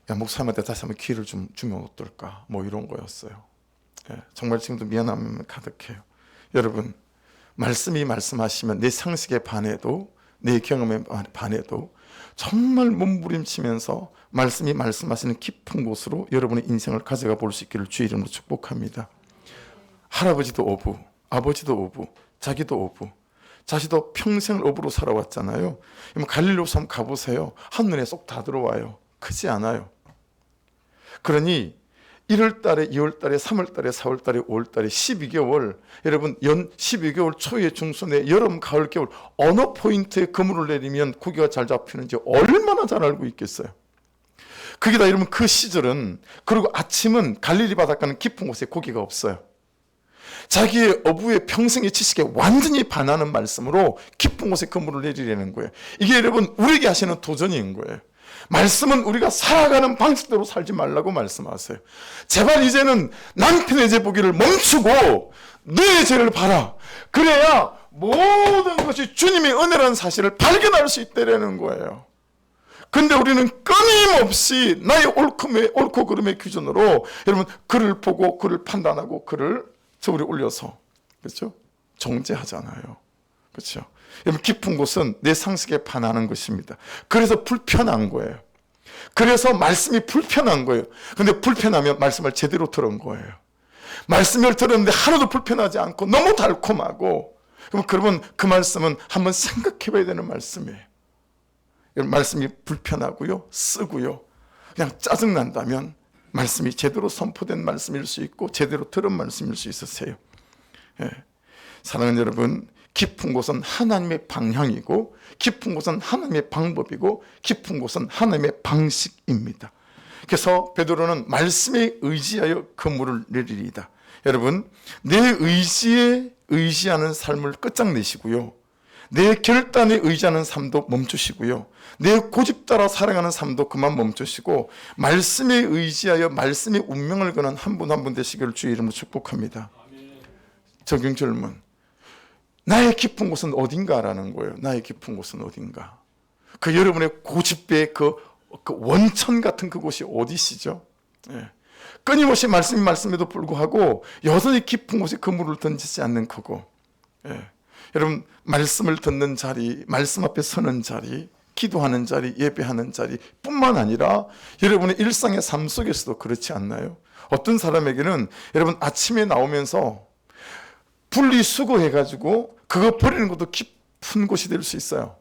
S1: 야, 목사님한테 다시 한번 기회를 주면 어떨까? 뭐 이런 거였어요. 정말 지금도 미안함이 가득해요. 여러분, 말씀이 말씀하시면 내 상식에 반해도, 내 경험에 반해도 정말 몸부림치면서 말씀이 말씀하시는 깊은 곳으로 여러분의 인생을 가져가 볼 수 있기를 주의 이름으로 축복합니다. 할아버지도 어부, 아버지도 어부, 자기도 어부, 자기도 평생을 어부로 살아왔잖아요. 갈릴리호수 한번 가보세요. 한눈에 쏙 다 들어와요. 크지 않아요. 그러니 1월달에, 2월달에, 3월달에, 4월달에, 5월달에 12개월, 여러분, 12개월 초에 중순에 여름, 가을, 겨울 어느 포인트에 그물을 내리면 고기가 잘 잡히는지 얼마나 잘 알고 있겠어요. 거기다 여러분, 그 시절은, 그리고 아침은 갈릴리 바닷가는 깊은 곳에 고기가 없어요. 자기의 어부의 평생의 지식에 완전히 반하는 말씀으로 깊은 곳에 그물을 내리려는 거예요. 이게 여러분, 우리에게 하시는 도전인 거예요. 말씀은 우리가 살아가는 방식대로 살지 말라고 말씀하세요. 제발 이제는 남편의 죄 보기를 멈추고 너의 죄를 봐라. 그래야 모든 것이 주님의 은혜라는 사실을 발견할 수 있다는 거예요. 근데 우리는 끊임없이 나의 옳고 그름의 기준으로 여러분, 그를 보고 그를 판단하고 그를 저울에 올려서, 그렇죠? 정죄하잖아요. 그렇죠? 여러분, 깊은 곳은 내 상식에 반하는 것입니다. 그래서 불편한 거예요. 그래서 말씀이 불편한 거예요. 근데 불편하면 말씀을 제대로 들은 거예요. 말씀을 들었는데 하나도 불편하지 않고 너무 달콤하고, 그러면 그 말씀은 한번 생각해 봐야 되는 말씀이에요. 말씀이 불편하고요, 쓰고요, 그냥 짜증난다면 말씀이 제대로 선포된 말씀일 수 있고 제대로 들은 말씀일 수 있으세요. 예. 사랑하는 여러분, 깊은 곳은 하나님의 방향이고 깊은 곳은 하나님의 방법이고 깊은 곳은 하나님의 방식입니다. 그래서 베드로는 말씀에 의지하여 그물을 내리리이다. 여러분, 내 의지에 의지하는 삶을 끝장내시고요, 내 결단에 의지하는 삶도 멈추시고요, 내 고집 따라 살아가는 삶도 그만 멈추시고 말씀에 의지하여 말씀의 운명을 거는 한 분 한 분 되시기를 주의 이름으로 축복합니다. 적용 질문. 나의 깊은 곳은 어딘가라는 거예요. 나의 깊은 곳은 어딘가. 그 여러분의 고집배의 그 원천 같은 그곳이 어디시죠? 예. 끊임없이 말씀에도 불구하고 여전히 깊은 곳에 그물을 던지지 않는 그곳. 예. 여러분, 말씀을 듣는 자리, 말씀 앞에 서는 자리, 기도하는 자리, 예배하는 자리 뿐만 아니라 여러분의 일상의 삶 속에서도 그렇지 않나요? 어떤 사람에게는 여러분 아침에 나오면서 분리수거해가지고 그거 버리는 것도 깊은 곳이 될 수 있어요.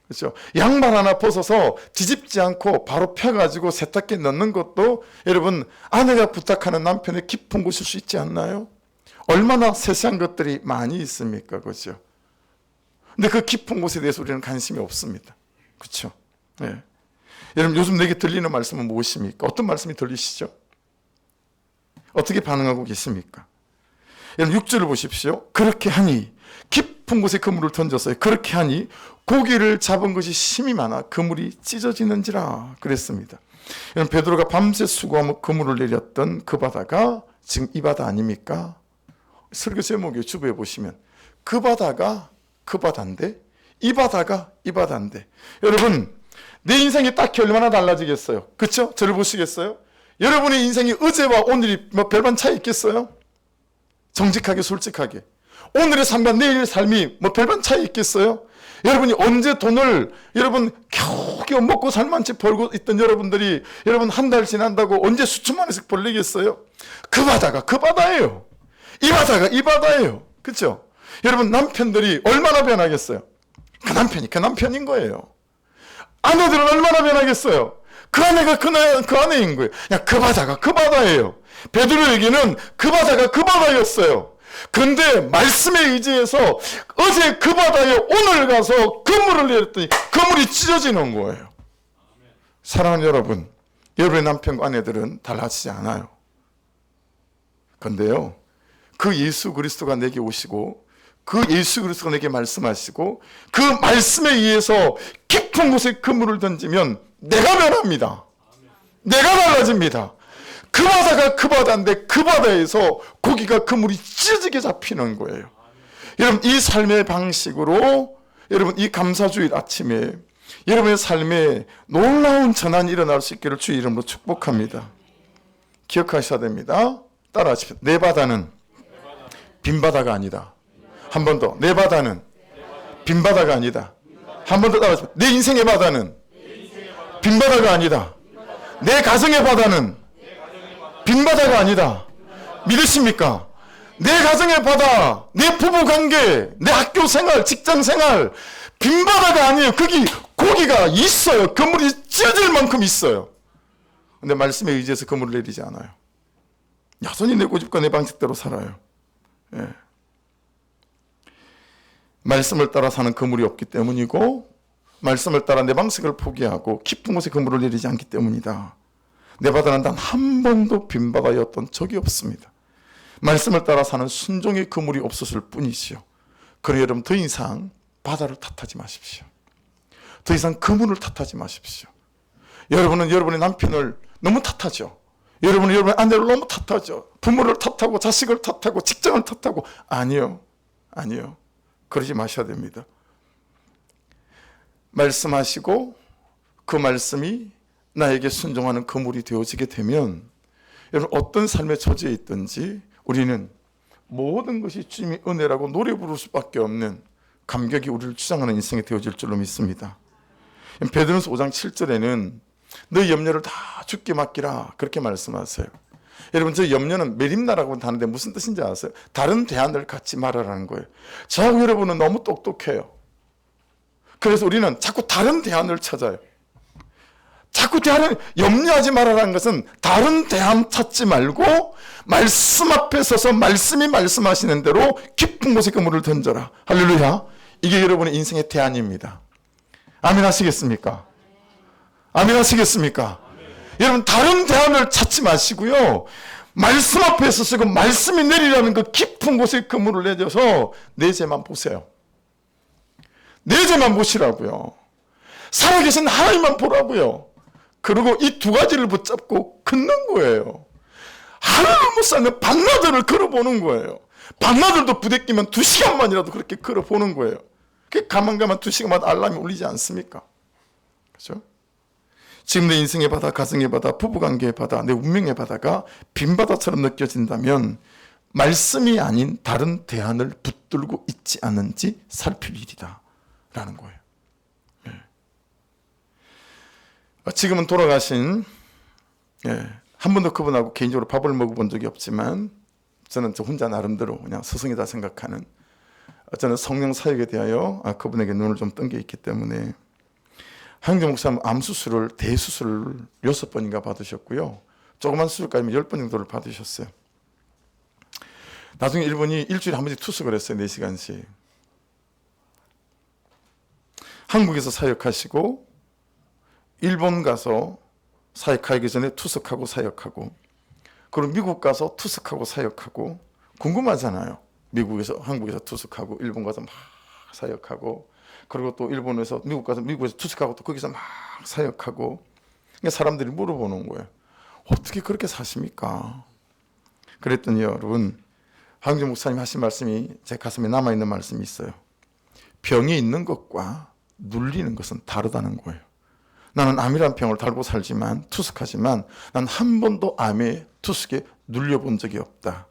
S1: 그렇죠? 양말 하나 벗어서 뒤집지 않고 바로 펴가지고 세탁기에 넣는 것도 여러분 아내가 부탁하는 남편의 깊은 곳일 수 있지 않나요? 얼마나 세세한 것들이 많이 있습니까? 그렇죠? 근데 그 깊은 곳에 대해서 우리는 관심이 없습니다. 그렇죠? 네. 여러분, 요즘 내게 들리는 말씀은 무엇입니까? 어떤 말씀이 들리시죠? 어떻게 반응하고 계십니까? 여러분, 6절을 보십시오. 그렇게 하니 깊은 곳에 그물을 던졌어요. 그렇게 하니 고기를 잡은 것이 심이 많아 그물이 찢어지는지라 그랬습니다. 여러분, 베드로가 밤새 수고하며 그물을 내렸던 그 바다가 지금 이 바다 아닙니까? 설교 제목에 주부에 보시면 그 바다가 그 바다인데 이 바다가 이 바다인데, 여러분 내 인생이 딱히 얼마나 달라지겠어요? 그렇죠? 저를 보시겠어요? 여러분의 인생이 어제와 오늘이 뭐 별반 차이 있겠어요? 정직하게 솔직하게 오늘의 삶과 내일의 삶이 뭐 별반 차이 있겠어요? 여러분이 언제 돈을 여러분 겨우겨우 먹고 살만치 벌고 있던 여러분들이 여러분 한 달 지난다고 언제 수천만 원씩 벌리겠어요? 그 바다가 그 바다예요. 이 바다가 이 바다예요. 그렇죠? 여러분, 남편들이 얼마나 변하겠어요? 그 남편이 그 남편인 거예요. 아내들은 얼마나 변하겠어요? 그 아내가 그 아내인 거예요. 그냥 그 바다가 그 바다예요. 베드로에게는 그 바다가 그 바다였어요. 그런데 말씀에 의지해서 어제 그 바다에 오늘 가서 그물을 내렸더니 그물이 찢어지는 거예요. 사랑하는 여러분, 여러분의 남편과 아내들은 달라지지 않아요. 그런데요, 그 예수 그리스도가 내게 오시고 그 예수 그리스도가 내게 말씀하시고 그 말씀에 의해서 깊은 곳에 그물을 던지면 내가 변합니다. 내가 달라집니다. 그 바다가 그 바다인데 그 바다에서 고기가 그물이 찢어지게 잡히는 거예요. 여러분, 이 삶의 방식으로 여러분 이 감사주일 아침에 여러분의 삶에 놀라운 전환이 일어날 수 있기를 주의 이름으로 축복합니다. 기억하셔야 됩니다. 따라하십시오. 내 바다는 빈 바다가 아니다. 한 번 더. 내 바다는 빈 바다가 아니다. 한 번 더 따라하십시오. 내 인생의 바다는 빈 바다가 아니다. 내 가정의 바다는 빈 바다가 아니다. 믿으십니까? 내 가정의 바다, 내 부부 관계, 내 학교 생활, 직장 생활 빈 바다가 아니에요. 거기 고기가 있어요. 그물이 찢어질 만큼 있어요. 근데 말씀에 의지해서 그물을 내리지 않아요. 여전히 내 고집과 내 방식대로 살아요. 예. 말씀을 따라 사는 그물이 없기 때문이고 말씀을 따라 내 방식을 포기하고 깊은 곳에 그물을 내리지 않기 때문이다. 내 바다는 단 한 번도 빈 바다였던 적이 없습니다. 말씀을 따라 사는 순종의 그물이 없었을 뿐이지요. 그러니 여러분, 더 이상 바다를 탓하지 마십시오. 더 이상 그물을 탓하지 마십시오. 여러분은 여러분의 남편을 너무 탓하죠. 여러분은 여러분의 아내를 너무 탓하죠. 부모를 탓하고 자식을 탓하고 직장을 탓하고. 아니요. 그러지 마셔야 됩니다. 말씀하시고 그 말씀이 나에게 순종하는 그물이 되어지게 되면 여러분, 어떤 삶의 처지에 있든지 우리는 모든 것이 주님의 은혜라고 노래 부를 수밖에 없는 감격이 우리를 주장하는 인생이 되어질 줄로 믿습니다. 베드로전서 5장 7절에는 너 염려를 다 주께 맡기라. 그렇게 말씀하세요. 여러분, 저 염려는 메림나라고 하는데 무슨 뜻인지 아세요? 다른 대안을 갖지 말아라는 거예요. 저하고 여러분은 너무 똑똑해요. 그래서 우리는 자꾸 다른 대안을 찾아요. 자꾸 염려하지 말아라는 것은 다른 대안 찾지 말고 말씀 앞에 서서 말씀이 말씀하시는 대로 깊은 곳에 그물을 던져라. 할렐루야. 이게 여러분의 인생의 대안입니다. 아멘 하시겠습니까? 아멘 하시겠습니까? 여러분, 다른 대안을 찾지 마시고요, 말씀 앞에 서서 말씀이 내리라는 그 깊은 곳에 그물을 내려서 내 죄만 보세요. 내 죄만 보시라고요. 살아계신 하나님만 보라고요. 그리고 이 두 가지를 붙잡고 긋는 거예요. 하나님을 못 사는 반나절을 걸어보는 거예요. 반나절도 부대끼면 2시간만이라도 그렇게 걸어보는 거예요. 가만 2시간마다 알람이 울리지 않습니까? 그렇죠? 지금 내 인생의 바다, 가정의 바다, 부부관계의 바다, 내 운명의 바다가 빈바다처럼 느껴진다면 말씀이 아닌 다른 대안을 붙들고 있지 않은지 살필 일이다 라는 거예요. 지금은 돌아가신, 한 번도 그분하고 개인적으로 밥을 먹어본 적이 없지만 저는 저 혼자 나름대로 그냥 스승이다 생각하는, 저는 성령 사역에 대하여 그분에게 눈을 좀 뜬 게 있기 때문에, 한교 목사님 암수술을 대수술을 6번인가 받으셨고요, 조그만 수술까지는 10번 정도를 받으셨어요. 나중에 이분이 일주일에 한 번씩 투숙을 했어요. 4시간씩. 한국에서 사역하시고 일본 가서 사역하기 전에 투숙하고 사역하고, 그리고 미국 가서 투숙하고 사역하고. 궁금하잖아요. 한국에서 투숙하고 일본 가서 막 사역하고, 그리고 또 일본에서 미국에서 투숙하고 또 거기서 막 사역하고. 그러니까 사람들이 물어보는 거예요. 어떻게 그렇게 사십니까? 그랬더니 여러분, 황정 목사님 하신 말씀이 제 가슴에 남아있는 말씀이 있어요. 병이 있는 것과 눌리는 것은 다르다는 거예요. 나는 암이란 병을 달고 살지만, 투숙하지만 난 한 번도 암에 투숙에 눌려본 적이 없다.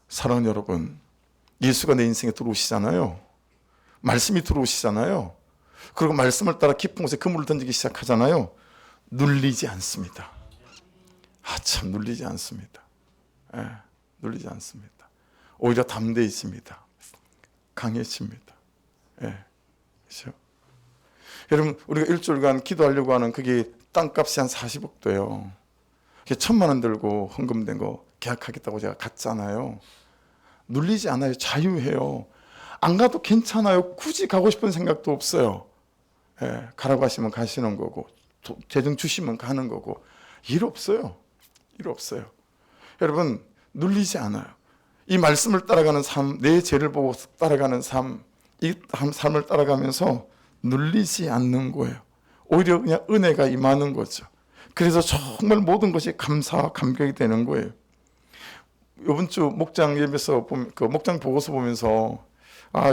S1: 사랑하는 여러분, 예수가 내 인생에 들어오시잖아요. 말씀이 들어오시잖아요. 그리고 말씀을 따라 깊은 곳에 그물을 던지기 시작하잖아요. 눌리지 않습니다. 참 눌리지 않습니다. 눌리지 않습니다. 오히려 담대해집니다. 강해집니다. 그렇죠? 여러분, 우리가 일주일간 기도하려고 하는 그게 땅값이 한 40억 돼요. 1,000만 원 들고 헌금된 거 계약하겠다고 제가 갔잖아요. 눌리지 않아요. 자유해요. 안 가도 괜찮아요. 굳이 가고 싶은 생각도 없어요. 가라고 하시면 가시는 거고, 재정 주시면 가는 거고. 일 없어요. 일 없어요. 여러분, 눌리지 않아요. 이 말씀을 따라가는 삶, 내 죄를 보고 따라가는 삶, 이 삶을 따라가면서 눌리지 않는 거예요. 오히려 그냥 은혜가 임하는 거죠. 그래서 정말 모든 것이 감사와 감격이 되는 거예요. 이번 주 목장 예배에서 그 목장 보고서 보면서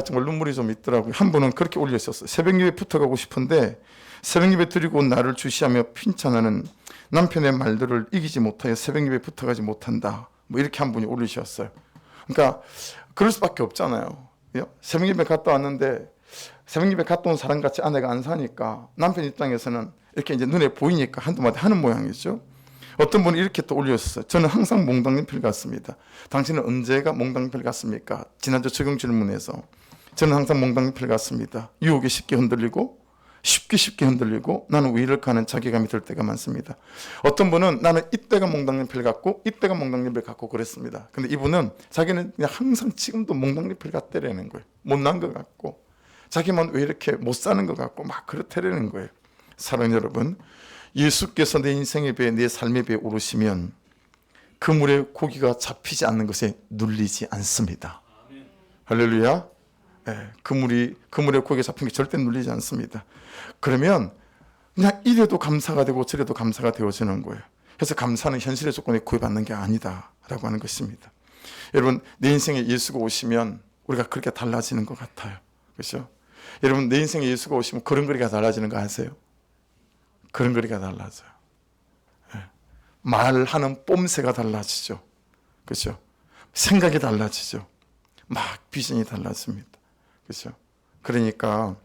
S1: 정말 눈물이 좀 있더라고요. 한 분은 그렇게 올리셨어요. 새벽 예배 붙어가고 싶은데 새벽 예배 드리고 온 나를 주시하며 핀찬하는 남편의 말들을 이기지 못하여 새벽 예배 붙어가지 못한다. 뭐 이렇게 한 분이 올리셨어요. 그러니까 그럴 수밖에 없잖아요. 새벽 예배 갔다 왔는데 새벽 예배 갔다 온 사람같이 아내가 안 사니까 남편 입장에서는 이렇게 이제 눈에 보이니까 한두 마디 하는 모양이죠. 어떤 분이 이렇게 또 올렸어요. 저는 항상 몽당잎을 갔습니다. 당신은 언제가 몽당잎을 갔습니까? 지난주 적용 질문에서 저는 항상 몽당잎을 갔습니다. 유혹에 쉽게 흔들리고 쉽게 흔들리고 나는 왜 이럴까 하는 자괴감이 들 때가 많습니다. 어떤 분은 나는 이때가 몽당잎을 갔고 이때가 몽당잎을 갔고 그랬습니다. 근데 이분은 자기는 그냥 항상 지금도 몽당잎을 갔대라는 거예요. 못난 것 같고 자기만 왜 이렇게 못 사는 것 같고 막 그렇다라는 거예요. 사랑하는 여러분, 예수께서 내 인생의 배에 내 삶의 배에 오르시면 그물에 고기가 잡히지 않는 것에 눌리지 않습니다. 아멘. 할렐루야. 그물에 고기가 잡힌 게 절대 눌리지 않습니다. 그러면 그냥 이래도 감사가 되고 저래도 감사가 되어지는 거예요. 그래서 감사는 현실의 조건에 구애받는 게 아니다라고 하는 것입니다. 여러분, 내 인생에 예수가 오시면 우리가 그렇게 달라지는 것 같아요. 그렇죠? 여러분, 내 인생에 예수가 오시면 걸음걸이가 달라지는 거 아세요? 걸음걸이가 달라져요. 말하는 뽐새가 달라지죠. 그렇죠? 생각이 달라지죠. 막 비전이 달라집니다. 그렇죠? 그러니까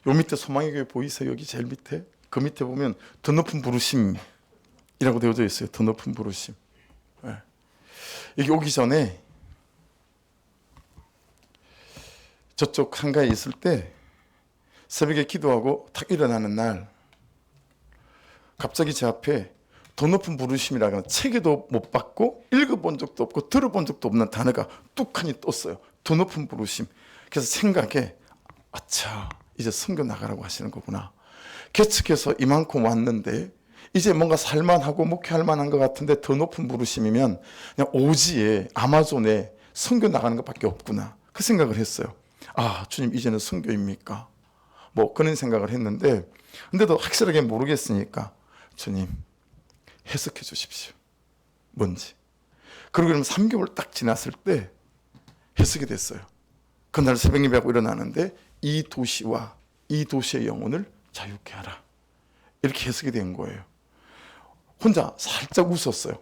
S1: 요 밑에 소망의 교회 보이세요? 여기 제일 밑에 그 밑에 보면 더 높은 부르심이라고 되어져 있어요. 더 높은 부르심. 네. 여기 오기 전에 저쪽 한가에 있을 때 새벽에 기도하고 탁 일어나는 날 갑자기 제 앞에 더 높은 부르심이라는 책에도 못 봤고 읽어본 적도 없고 들어본 적도 없는 단어가 뚝하니 떴어요. 더 높은 부르심. 그래서 생각에 아차, 이제 선교 나가라고 하시는 거구나. 개척해서 이만큼 왔는데 이제 뭔가 살만하고 목회할 만한 것 같은데 더 높은 부르심이면 그냥 오지에 아마존에 선교 나가는 것밖에 없구나. 그 생각을 했어요. 아, 주님 이제는 선교입니까? 뭐 그런 생각을 했는데 근데도 확실하게 모르겠으니까 주님 해석해 주십시오. 뭔지. 그리고 그럼 3개월 딱 지났을 때 해석이 됐어요. 그날 새벽 예배하고 일어나는데 이 도시와 이 도시의 영혼을 자유케 하라. 이렇게 해석이 된 거예요. 혼자 살짝 웃었어요.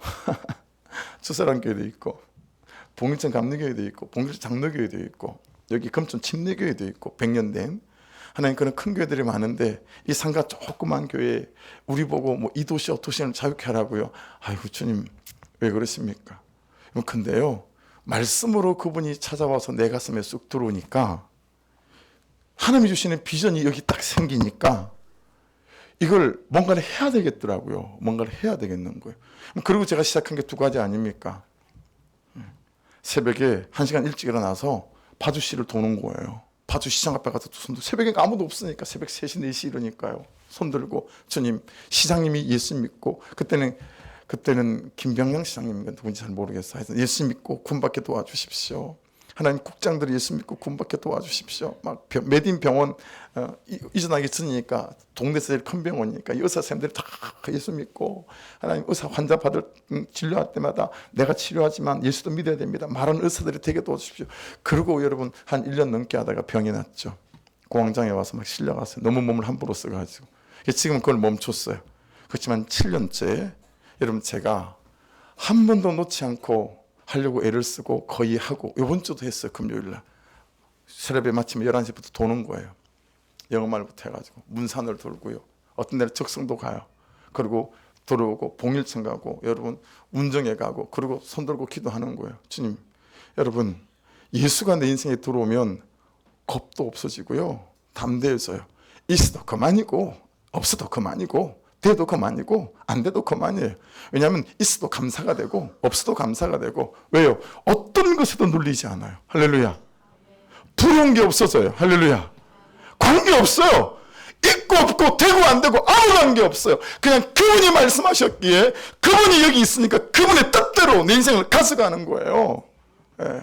S1: 주사랑 교회도 있고 봉일천 감리교회도 있고 봉일천 장로교회도 있고 여기 금천 침례교회도 있고 100년 된 하나님 그런 큰 교회들이 많은데 이 상가 조그만 교회 우리 보고 뭐 이 도시 저 도시를 자유케 하라고요. 아이고 주님 왜 그러십니까? 근데요 말씀으로 그분이 찾아와서 내 가슴에 쑥 들어오니까 하나님이 주시는 비전이 여기 딱 생기니까 이걸 뭔가를 해야 되겠더라고요. 뭔가를 해야 되겠는 거예요. 그리고 제가 시작한 게 2가지 아닙니까? 새벽에 1시간 일찍 일어나서 파주시를 도는 거예요. 파주 시장 앞에 가서 손 들고 새벽에 아무도 없으니까 새벽 3시, 4시 이러니까요. 손 들고 주님 시장님이 예수 믿고 그때는 김병영 시장님인가 누군지 잘 모르겠어요. 예수 믿고 군밖에 도와주십시오. 하나님 국장들이 예수 믿고 군밖에 도와주십시오. 막 메딘 병원 이전하기 전이니까 동네에서 제일 큰 병원이니까 의사 선생님들이 다 예수 믿고 하나님 의사 환자 진료할 때마다 내가 치료하지만 예수도 믿어야 됩니다. 많은 의사들이 되게 도와주십시오. 그리고 여러분 한 1년 넘게 하다가 병이 났죠. 공황장애 와서 막 실려갔어요. 너무 몸을 함부로 써가지고 지금 그걸 멈췄어요. 그렇지만 7년째 여러분 제가 한 번도 놓지 않고 하려고 애를 쓰고 거의 하고 이번 주도 했어요. 금요일날 새벽에 마침 11시부터 도는 거예요. 영어말부터 해가지고 문산을 돌고요. 어떤 데는 적성도 가요. 그리고 들어오고 봉일천 가고 여러분 운정에 가고 그리고 손 들고 기도하는 거예요. 주님 여러분 예수가 내 인생에 들어오면 겁도 없어지고요. 담대해져요. 있어도 그만이고 없어도 그만이고 돼도 그만이고 안 돼도 그만이에요. 왜냐하면 있어도 감사가 되고 없어도 감사가 되고 왜요? 어떤 것에도 눌리지 않아요. 할렐루야. 두려운 게 없어져요. 할렐루야. 관계 없어요. 있고 없고 되고 안 되고 아무 관계 없어요. 그냥 그분이 말씀하셨기에 그분이 여기 있으니까 그분의 뜻대로 내 인생을 가져가는 거예요. 예.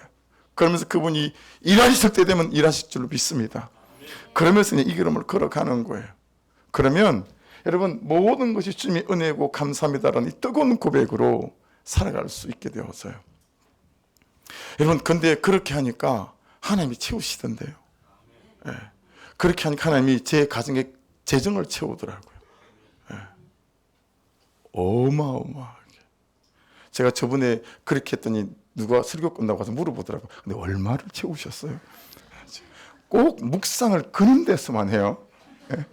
S1: 그러면서 그분이 일하실 때 되면 일하실 줄로 믿습니다. 그러면서 이 걸음을 걸어가는 거예요. 그러면 여러분 모든 것이 주님의 은혜고 감사합니다라는 이 뜨거운 고백으로 살아갈 수 있게 되어서요. 여러분 근데 그렇게 하니까 하나님이 채우시던데요. 예. 그렇게 하니까 하나님이 제 가정에 재정을 채우더라고요. 예. 어마어마하게. 제가 저번에 그렇게 했더니 누가 설교 끝나고 가서 물어보더라고요. 근데 얼마를 채우셨어요? 꼭 묵상을 그런 데서만 해요. 예.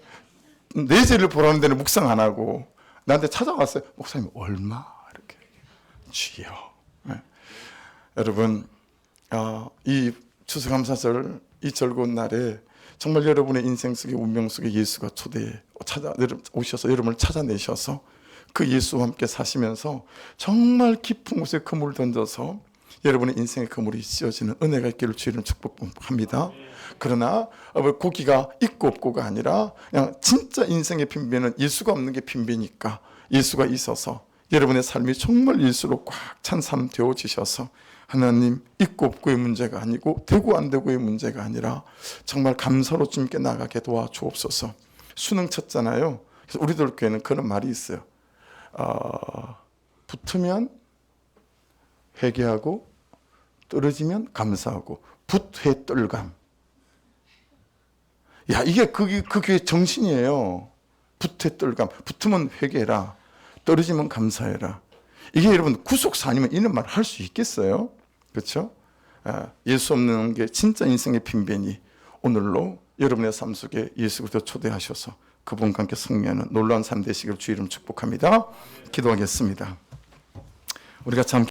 S1: 내 죄를 보라는 데는 묵상 안 하고 나한테 찾아왔어요. 목사님 얼마? 이렇게 주여. 네. 여러분 이 추수감사절 이 즐거운 날에 정말 여러분의 인생 속에 운명 속에 예수가 오셔서 여러분을 찾아내셔서 그 예수와 함께 사시면서 정말 깊은 곳에 그물을 던져서 여러분의 인생의 그물이 씌어지는 은혜가 있기를 주의를 축복합니다. 그러나 고기가 있고 없고가 아니라 그냥 진짜 인생의 빈배는 예수가 없는 게 빈배니까 예수가 있어서 여러분의 삶이 정말 예수로 꽉 찬 삶 되어지셔서 하나님 있고 없고의 문제가 아니고 되고 안 되고의 문제가 아니라 정말 감사로 주님께 나가게 도와주옵소서. 수능 쳤잖아요. 그래서 우리들 교회는 그런 말이 있어요. 붙으면 회개하고 떨어지면 감사하고 붙회떨감. 야 이게 그 교회 정신이에요. 붙회떨감. 붙으면 회개해라. 떨어지면 감사해라. 이게 여러분 구속사 아니면 이런 말 할 수 있겠어요? 그렇죠? 예수 없는 게 진짜 인생의 빈배니 오늘로 여러분의 삶 속에 예수 그리스도 초대하셔서 그분과 함께 승리하는 놀라운 삶 되시기를 주 이름 축복합니다. 기도하겠습니다. 우리가 참